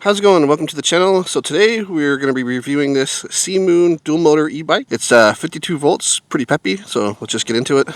How's it going? Welcome to the channel. So today we're going to be reviewing this SEEMOON dual motor e-bike. It's 52 volts, pretty peppy, so let's just get into it.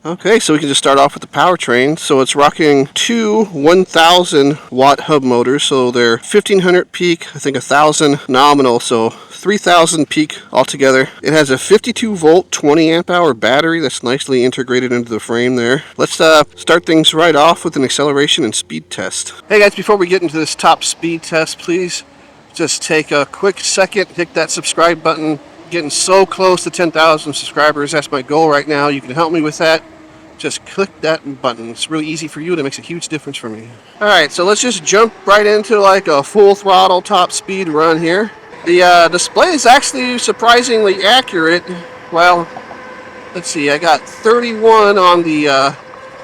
Okay, so we can just start off with the powertrain. So it's rocking two 1000 watt hub motors. So they're 1500 peak, I think 1000 nominal, so 3000 peak altogether. It has a 52 volt 20 amp hour battery that's nicely integrated into the frame there. Let's start things right off with an acceleration and speed test. Hey guys, before we get into this top speed test, please just take a quick second, hit that subscribe button. Getting so close to 10,000 subscribers. That's my goal right now. You can help me with that. Just click that button. It's really easy for you, and it makes a huge difference for me. Alright, so let's just jump right into like a full throttle top speed run here. The display is actually surprisingly accurate. Well, let's see, I got 31 on the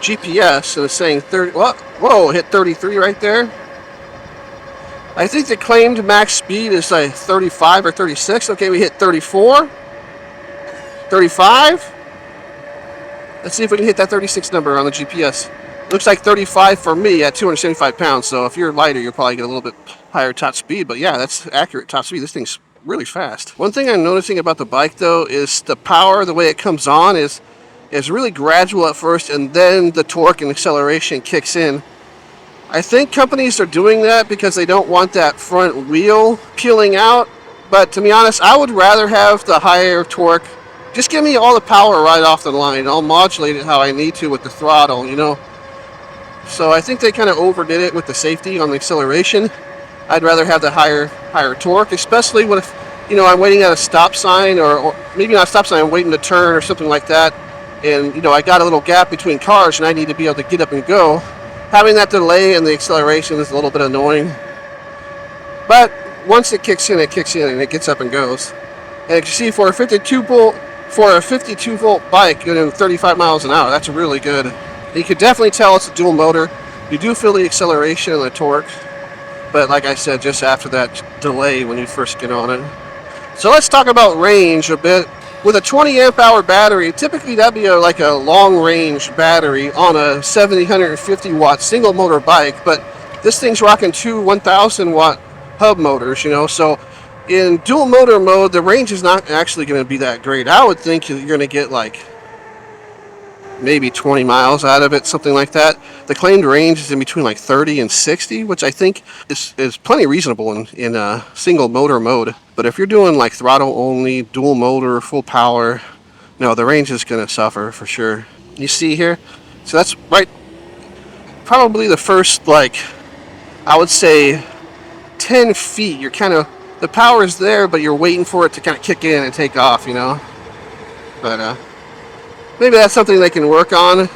GPS, and it's saying 30. Whoa, hit 33 right there. I think the claimed max speed is like 35 or 36. Okay, we hit 34. 35. Let's see if we can hit that 36 number on the GPS. Looks like 35 for me at 275 pounds. So if you're lighter, you'll probably get a little bit higher top speed. But yeah, that's accurate top speed. This thing's really fast. One thing I'm noticing about the bike though is the power, the way it comes on is really gradual at first, and then the torque and acceleration kicks in. I think companies are doing that because they don't want that front wheel peeling out. But to be honest, I would rather have the higher torque. Just give me all the power right off the line. I'll modulate it how I need to with the throttle, you know. So I think they kind of overdid it with the safety on the acceleration. I'd rather have the higher torque, especially when, you know, I'm waiting at a stop sign, or maybe not a stop sign, I'm waiting to turn or something like that. And, you know, I got a little gap between cars and I need to be able to get up and go. Having that delay in the acceleration is a little bit annoying. But once it kicks in and it gets up and goes. And you can see for a 52 volt bike going 35 miles an hour, that's really good. You can definitely tell it's a dual motor. You do feel the acceleration and the torque, but like I said, just after that delay when you first get on it. So let's talk about range a bit. With a 20 amp hour battery, typically that'd be like a long range battery on a 750 watt single motor bike, but this thing's rocking two 1000 watt hub motors, you know, so in dual motor mode, the range is not actually going to be that great. I would think you're going to get like maybe 20 miles out of it, something like that. The claimed range is in between like 30 and 60, which I think is plenty reasonable in single motor mode. But if you're doing like throttle only, dual motor, full power, no, the range is going to suffer for sure. You see here? So that's right, probably the first, like, I would say 10 feet, you're kind of, the power is there, but you're waiting for it to kind of kick in and take off, you know? But maybe that's something they can work on.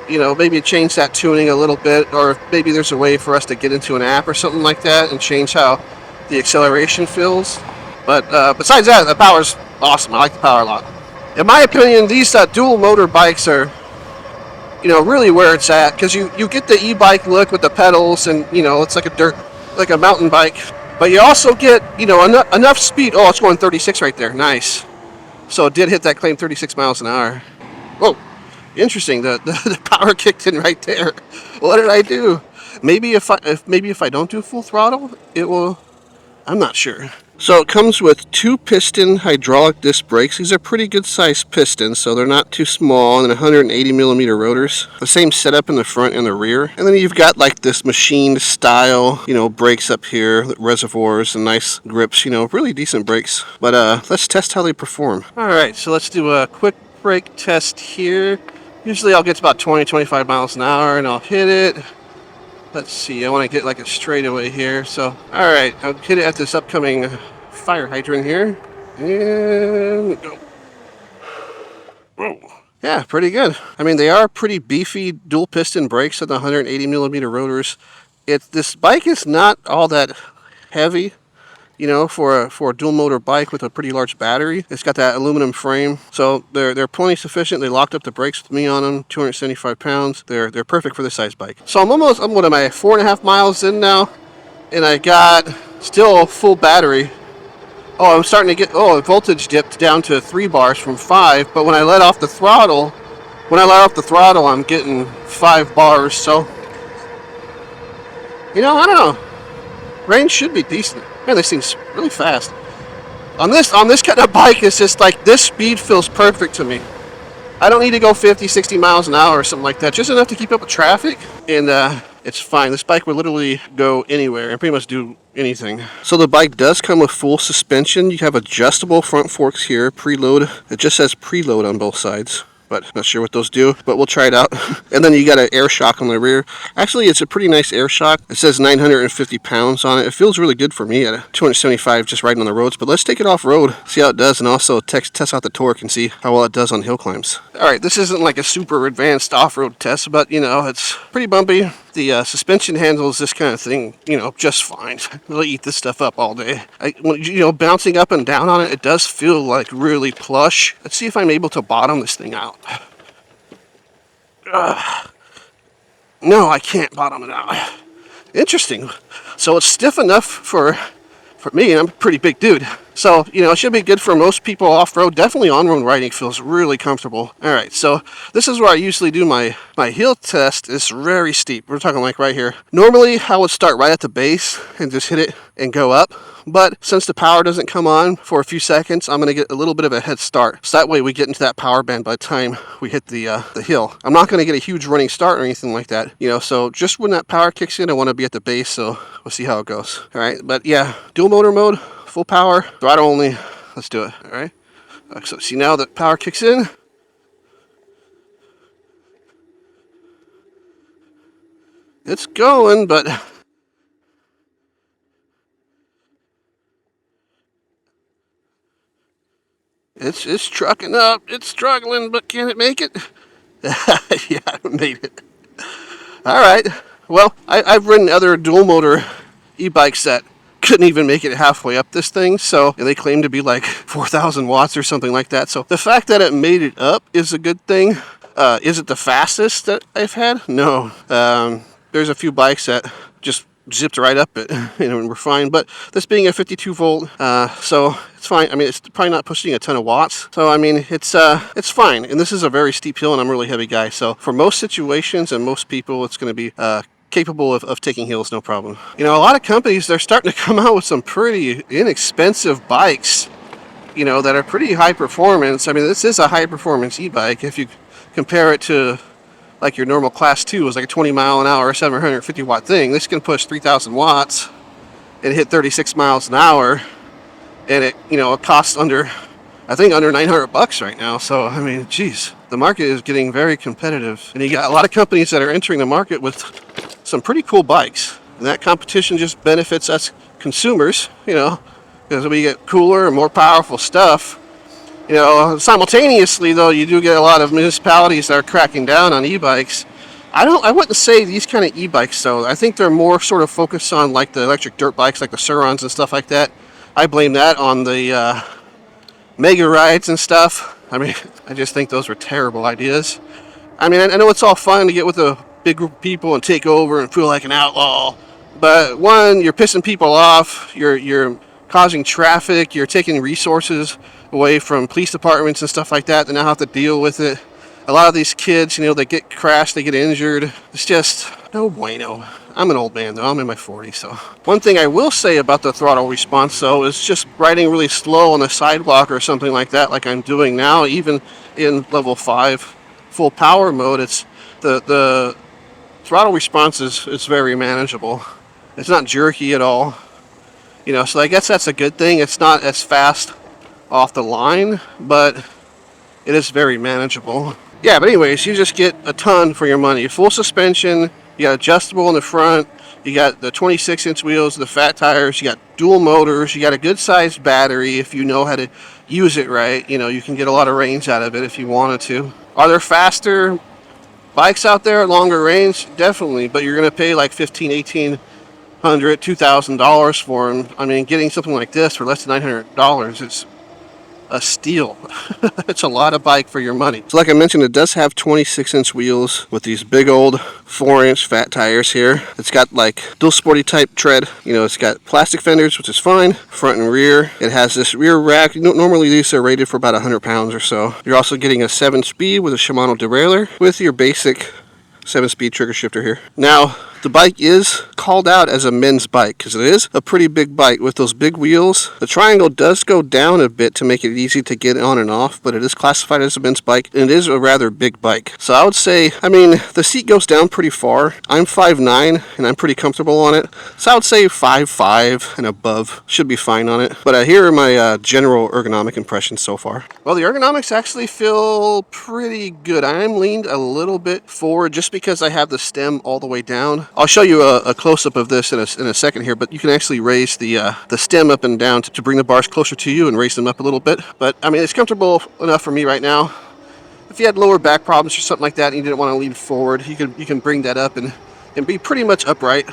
You know, maybe change that tuning a little bit, or maybe there's a way for us to get into an app or something like that and change how the acceleration feels. But besides that, the power's awesome. I like the power a lot. In my opinion, these dual motor bikes are, you know, really where it's at, because you get the e-bike look with the pedals, and, you know, it's like a mountain bike. But you also get, you know, enough speed. Oh, it's going 36 right there. Nice. So it did hit that claim 36 miles an hour. Whoa, interesting. The power kicked in right there. What did I do? Maybe if I don't do full throttle, it will. I'm not sure. So it comes with 2-piston hydraulic disc brakes. These are pretty good sized pistons, so they're not too small, and 180 millimeter rotors. The same setup in the front and the rear. And then you've got like this machined style, you know, brakes up here, reservoirs and nice grips, you know, really decent brakes. But let's test how they perform. Alright, so let's do a quick brake test here. Usually I'll get to about 20-25 miles an hour and I'll hit it. Let's see, I want to get like a straightaway here. So, alright, I'll hit it at this upcoming fire hydrant here. And go. Whoa. Yeah, pretty good. I mean, they are pretty beefy dual piston brakes with the 180 millimeter rotors. This bike is not all that heavy. you know, for a dual motor bike with a pretty large battery. It's got that aluminum frame, so they're plenty sufficient. They locked up the brakes with me on them, 275 pounds. They're perfect for this size bike. So I'm what am I, 4.5 miles in now, and I got still full battery. Oh, I'm starting to get, the voltage dipped down to 3 bars from 5, but when I let off the throttle, I'm getting 5 bars, so, you know, I don't know. Range should be decent. Man, this thing's really fast. On this kind of bike, it's just like, this speed feels perfect to me. I don't need to go 50, 60 miles an hour or something like that. Just enough to keep up with traffic, and it's fine. This bike will literally go anywhere and pretty much do anything. So the bike does come with full suspension. You have adjustable front forks here, preload. It just says preload on both sides, but not sure what those do, but we'll try it out. And then you got an air shock on the rear. Actually, it's a pretty nice air shock. It says 950 pounds on it. It feels really good for me at 275 just riding on the roads, but let's take it off-road, see how it does, and also test out the torque and see how well it does on hill climbs. All right, this isn't like a super advanced off-road test, but, you know, it's pretty bumpy. The suspension handles this kind of thing, you know, just fine. I'll eat this stuff up all day. You know, bouncing up and down on it, it does feel like really plush. Let's see if I'm able to bottom this thing out. No, I can't bottom it out. Interesting. So it's stiff enough for me, and I'm a pretty big dude. So, you know, it should be good for most people off-road. Definitely on-road riding feels really comfortable. All right, so this is where I usually do my hill test. It's very steep. We're talking like right here. Normally, I would start right at the base and just hit it and go up. But since the power doesn't come on for a few seconds, I'm going to get a little bit of a head start. So that way we get into that power band by the time we hit the hill. I'm not going to get a huge running start or anything like that. You know, so just when that power kicks in, I want to be at the base. So we'll see how it goes. All right, but yeah, dual motor mode. Full power, throttle only. Let's do it. All right. So see, now that power kicks in. It's going, but it's trucking up. It's struggling, but can it make it? Yeah, I made it. All right. Well, I've ridden other dual motor e-bikes that couldn't even make it halfway up this thing, so they claim to be like 4,000 watts or something like that. So the fact that it made it up is a good thing. Is it the fastest that I've had? No. There's a few bikes that just zipped right up it, you know, and we're fine. But this being a 52 volt, so it's fine. I mean, it's probably not pushing a ton of watts, so I mean, it's fine. And this is a very steep hill, and I'm a really heavy guy, so for most situations and most people, it's going to be capable of taking hills, no problem. You know, a lot of companies, they're starting to come out with some pretty inexpensive bikes, you know, that are pretty high performance. I mean, this is a high performance e-bike. If you compare it to like your normal class 2, is like a 20 mile an hour, 750 watt thing. This can push 3,000 watts and hit 36 miles an hour. And it, you know, it costs under 900 bucks right now. So, I mean, geez, the market is getting very competitive. And you got a lot of companies that are entering the market with some pretty cool bikes. And that competition just benefits us consumers, you know, because we get cooler and more powerful stuff. You know, simultaneously, though, you do get a lot of municipalities that are cracking down on e-bikes. I wouldn't say these kind of e-bikes, though. I think they're more sort of focused on, like, the electric dirt bikes, like the Surons and stuff like that. I blame that on the mega rides and stuff. I mean, I just think those were terrible ideas. I mean, I know it's all fun to get with a big group of people and take over and feel like an outlaw. But one, you're pissing people off. You're causing traffic. You're taking resources away from police departments and stuff like that. They now have to deal with it. A lot of these kids, you know, they get crashed, they get injured. It's just no bueno. I'm an old man, though. I'm in my 40s, so. One thing I will say about the throttle response, though, is just riding really slow on the sidewalk or something like that, like I'm doing now, even in level 5 full power mode, it's the throttle response is very manageable. It's not jerky at all. You know, so I guess that's a good thing. It's not as fast off the line, but it is very manageable. Yeah, but anyways, you just get a ton for your money. Full suspension, you got adjustable in the front, you got the 26-inch wheels, the fat tires, you got dual motors, you got a good-sized battery if you know how to use it right. You know, you can get a lot of range out of it if you wanted to. Are there faster bikes out there, longer range? Definitely, but you're going to pay like 15, 18 $100, $2,000 for them. I mean, getting something like this for less than $900 is a steal. It's a lot of bike for your money. So like I mentioned, it does have 26-inch wheels with these big old 4-inch fat tires here. It's got like dual sporty type tread. You know, it's got plastic fenders, which is fine, front and rear. It has this rear rack. Normally these are rated for about 100 pounds or so. You're also getting a 7-speed with a Shimano derailleur with your basic 7-speed trigger shifter here. Now, the bike is called out as a men's bike because it is a pretty big bike with those big wheels. The triangle does go down a bit to make it easy to get on and off, but it is classified as a men's bike, and it is a rather big bike. So I would say, I mean, the seat goes down pretty far. I'm 5'9", and I'm pretty comfortable on it. So I would say 5'5" and above should be fine on it. But here are my general ergonomic impressions so far. Well, the ergonomics actually feel pretty good. I am leaned a little bit forward just because I have the stem all the way down. I'll show you a close-up of this in a second here, but you can actually raise the stem up and down to bring the bars closer to you and raise them up a little bit. But, I mean, it's comfortable enough for me right now. If you had lower back problems or something like that and you didn't want to lean forward, you can bring that up and be pretty much upright.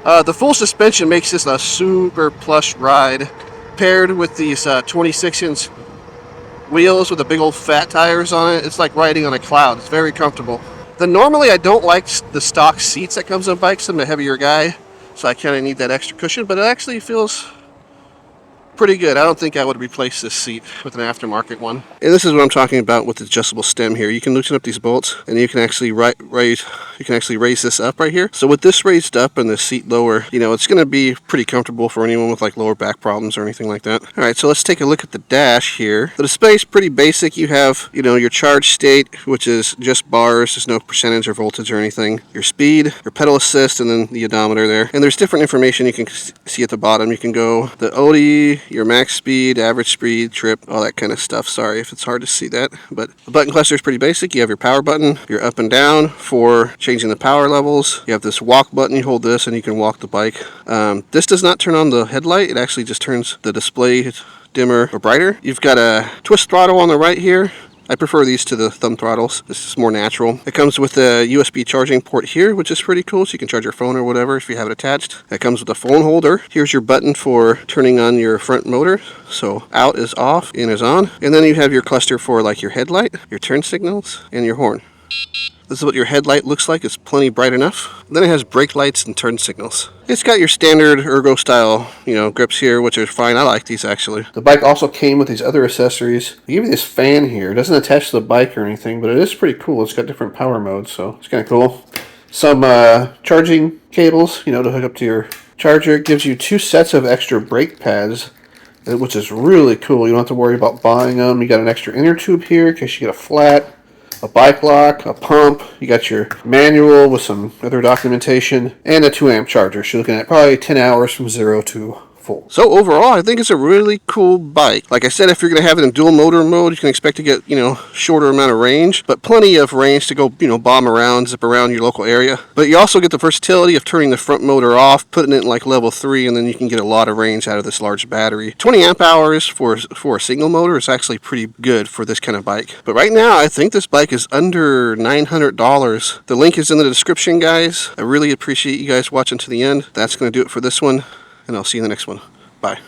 The full suspension makes this a super plush ride, paired with these 26-inch wheels with the big old fat tires on it. It's like riding on a cloud. It's very comfortable. Normally I don't like the stock seats that comes on bikes. I'm a heavier guy, so I kind of need that extra cushion, but it actually feels pretty good. I don't think I would replace this seat with an aftermarket one. And this is what I'm talking about with the adjustable stem here. You can loosen up these bolts, and you can actually raise this up right here. So with this raised up and the seat lower, you know, it's going to be pretty comfortable for anyone with like lower back problems or anything like that. All right, so let's take a look at the dash here. The display is pretty basic. You have, you know, your charge state, which is just bars. There's no percentage or voltage or anything. Your speed, your pedal assist, and then the odometer there. And there's different information you can see at the bottom. You can go the OD, your max speed, average speed, trip, all that kind of stuff. Sorry if it's hard to see that, but the button cluster is pretty basic. You have your power button, your up and down for changing the power levels. You have this walk button. You hold this and you can walk the bike. This does not turn on the headlight. It actually just turns the display dimmer or brighter. You've got a twist throttle on the right here. I prefer these to the thumb throttles. This is more natural. It comes with a USB charging port here, which is pretty cool, so you can charge your phone or whatever if you have it attached. It comes with a phone holder. Here's your button for turning on your front motor. So out is off, in is on. And then you have your cluster for like your headlight, your turn signals, and your horn. This is what your headlight looks like. It's plenty bright enough. Then it has brake lights and turn signals. It's got your standard ergo style, you know, grips here, which are fine. I like these actually. The bike also came with these other accessories. They give you this fan here. It doesn't attach to the bike or anything, but it is pretty cool. It's got different power modes, so it's kind of cool. Some charging cables, you know, to hook up to your charger. It gives you 2 sets of extra brake pads, which is really cool. You don't have to worry about buying them. You got an extra inner tube here in case you get a flat. A bike lock, a pump, you got your manual with some other documentation, and a 2-amp charger. So you're looking at probably 10 hours from 0 to full. So overall, I think it's a really cool bike. Like I said, if you're going to have it in dual motor mode, you can expect to get, you know, shorter amount of range, but plenty of range to go, you know, bomb around, zip around your local area. But you also get the versatility of turning the front motor off, putting it in like level 3, and then you can get a lot of range out of this large battery. 20 amp hours for a single motor is actually pretty good for this kind of bike. But right now, I think this bike is under $900. The link is in the description, guys. I really appreciate you guys watching to the end. That's going to do it for this one, and I'll see you in the next one. Bye.